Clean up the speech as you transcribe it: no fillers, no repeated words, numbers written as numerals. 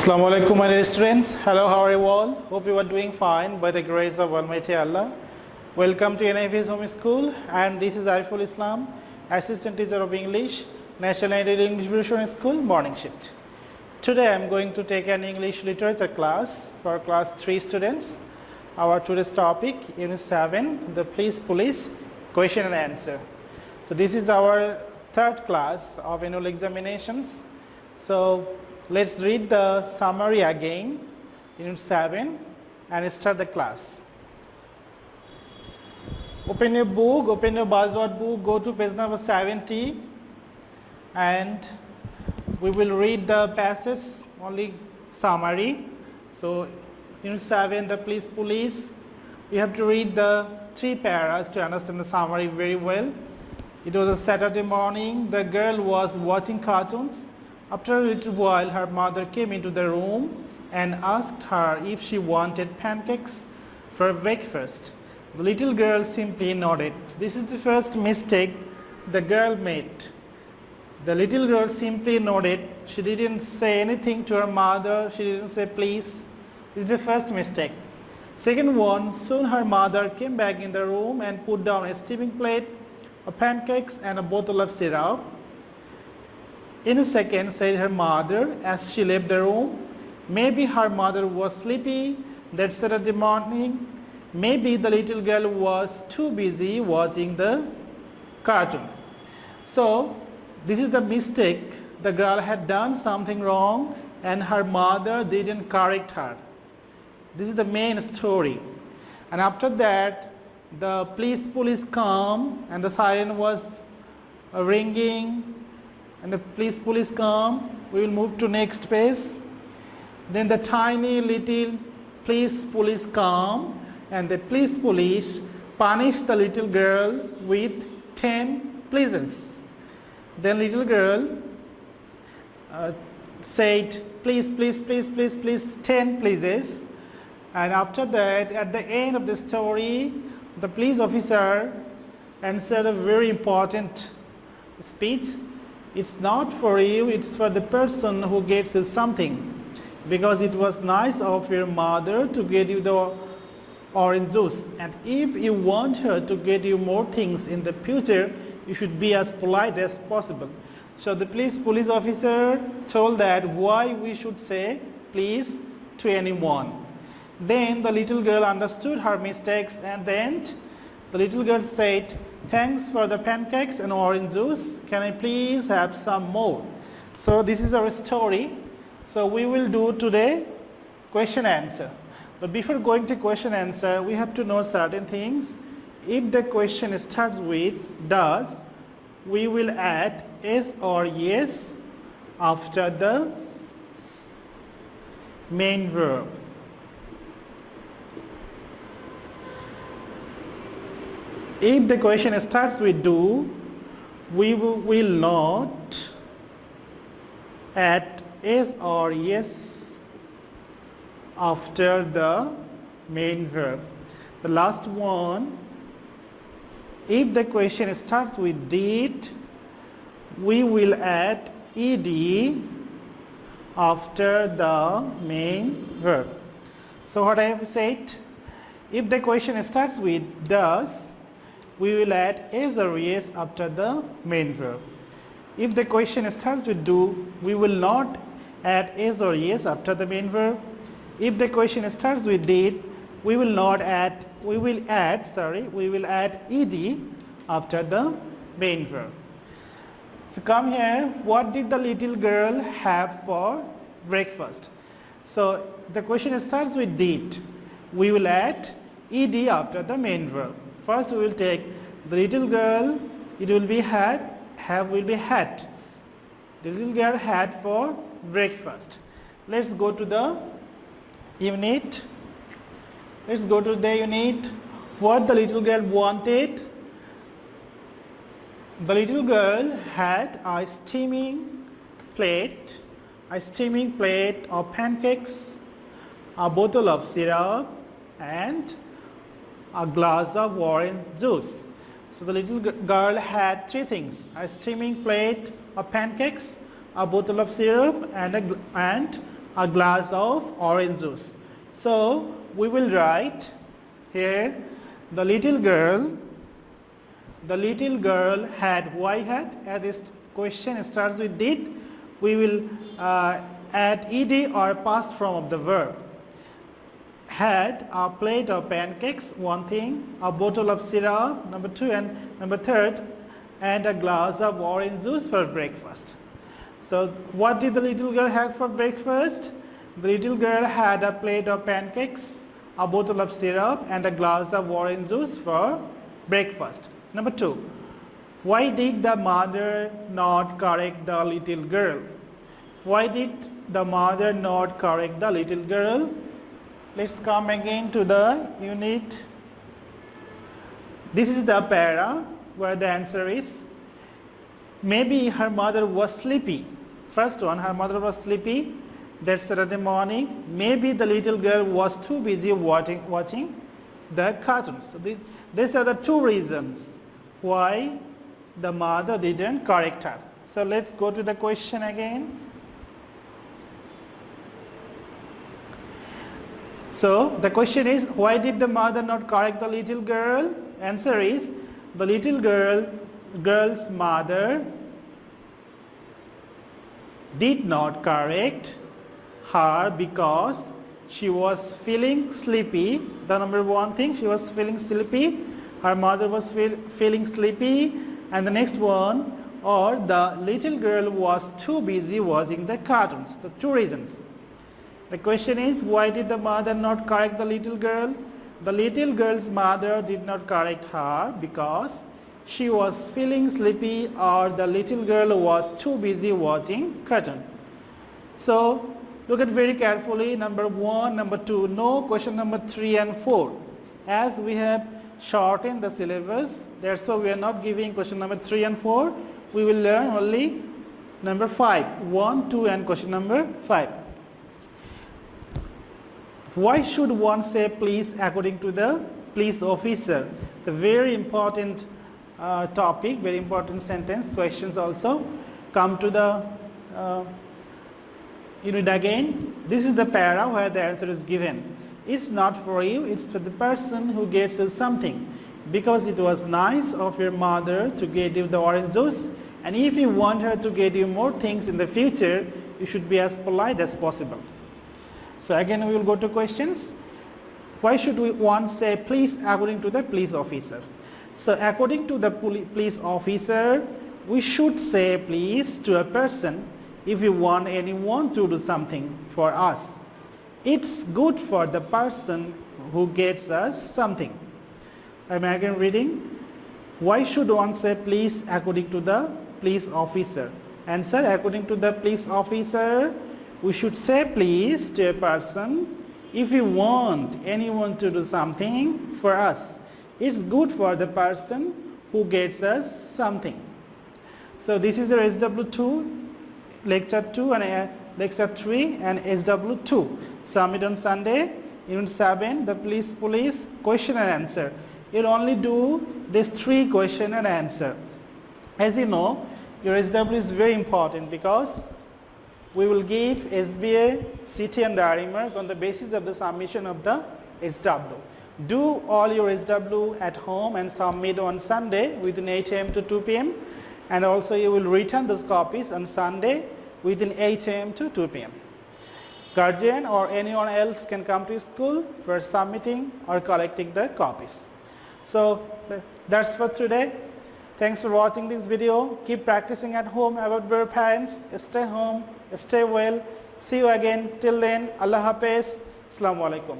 Assalamu alaikum my dear students. Hello, how are you all? Hope you are doing fine by the grace of Almighty Allah. Welcome to NIV's Home School, and this is Ariful Islam, Assistant Teacher of English, National Aided English Version School, morning shift. Today I am going to take an English literature class for class 3 students. Our today's topic, Unit-7, the police, question and answer. So this is our third class of annual examinations. So let's read the summary again, Unit-7, and start the class. Open your book, open your buzzword book, go to page number 70, and we will read the passage, only summary. So Unit-7, the police, we have to read the 3 paras to understand the summary very well. It was a Saturday morning. The girl was watching cartoons. After a little while, her mother came into the room and asked her if she wanted pancakes for breakfast. The little girl simply nodded. This is the first mistake the girl made. The little girl simply nodded. She didn't say anything to her mother. She didn't say please. This is the first mistake. Second one, soon her mother came back in the room and put down a steaming plate of pancakes and a bottle of syrup. In a second, said her mother as she left the room. Maybe her mother was sleepy that Saturday morning. Maybe the little girl was too busy watching the cartoon. So this is the mistake. The girl had done something wrong and her mother didn't correct her. This is the main story. And after that, the police come and the siren was ringing. And the police come. We will move to next page. Then the tiny little police come, and the police punish the little girl with 10 pleases. Then little girl said please 10 pleases. And after that, at the end of the story, the police officer answered a very important speech. It's not for you, it's for the person who gets you something, because it was nice of your mother to get you the orange juice, and if you want her to get you more things in the future, you should be as polite as possible. So the police officer told that why we should say please to anyone. Then the little girl understood her mistakes, and then the little girl said, thanks for the pancakes and orange juice. Can I please have some more? So this is our story. So we will do today question answer. But before going to question answer, we have to know certain things. If the question starts with does, we will add yes or yes after the main verb. If the question starts with do, we will not add yes or yes after the main verb. The last one, if the question starts with did, we will add ed after the main verb. So what I have said, if the question starts with does, we will add yes or yes after the main verb. If the question starts with do, we will not add yes or yes after the main verb. If the question starts with did, we will add ed after the main verb. So come here, what did the little girl have for breakfast? So the question starts with did. We will add ed after the main verb. First we will take the little girl, it will be had, have will be had. The little girl had for breakfast. Let's go to the unit. Let's go to the unit. What the little girl wanted. The little girl had a steaming plate of pancakes, a bottle of syrup, and a glass of orange juice. So the little girl had 3 things: a steaming plate of pancakes, a bottle of syrup, and a glass of orange juice. So we will write here the little girl had, why had, as this question starts with did, we will add ed or past form of the verb. Had a plate of pancakes, one thing, a bottle of syrup, number two, and number third, and a glass of orange juice for breakfast. So what did the little girl have for breakfast? The little girl had a plate of pancakes, a bottle of syrup, and a glass of orange juice for breakfast. Number two, why did the mother not correct the little girl? Why did the mother not correct the little girl? Let's come again to the unit. This is the para where the answer is. Maybe her mother was sleepy. First one, her mother was sleepy that Saturday morning. Maybe the little girl was too busy watching the cartoons. So these are the two reasons why the mother didn't correct her. So let's go to the question again. So the question is, why did the mother not correct the little girl? Answer is, the little girl's mother did not correct her because she was feeling sleepy. The number one thing, she was feeling sleepy. Her mother was feeling sleepy. And the next one, or the little girl was too busy watching the cartoons. The two reasons. The question is, why did the mother not correct the little girl? The little girl's mother did not correct her because she was feeling sleepy, or the little girl was too busy watching cartoon. So look at very carefully, number 1, number 2, no, question number 3 and 4. As we have shortened the syllabus, that's why we are not giving question number 3 and 4. We will learn only number 5, 1, 2 and question number 5. Why should one say please according to the police officer? It's a very important topic, very important sentence. Questions also come to the unit again. This is the para where the answer is given. It's not for you, it's for the person who gets you something. Because it was nice of your mother to get you the orange juice, and if you want her to get you more things in the future, you should be as polite as possible. So again we will go to questions. Why should one say please according to the police officer? So according to the police officer, we should say please to a person if we want anyone to do something for us. It's good for the person who gets us something. I'm again reading. Why should one say please according to the police officer? Answer, according to the police officer, we should say please to a person if we want anyone to do something for us. It's good for the person who gets us something. So this is the SW2, lecture 2 and lecture 3 and SW2. Submit on Sunday. Unit 7, the police, question and answer. You'll only do these 3 question and answer. As you know, your SW is very important because we will give SBA, CT and diary mark on the basis of the submission of the SW. Do all your SW at home and submit on Sunday within 8 am to 2 pm, and also you will return those copies on Sunday within 8 am to 2 pm. Guardian or anyone else can come to school for submitting or collecting the copies. So that's for today. Thanks for watching this video. Keep practicing at home about your parents. Stay home, stay well. See you again. Till then, Allah Hafiz. Assalamu alaikum.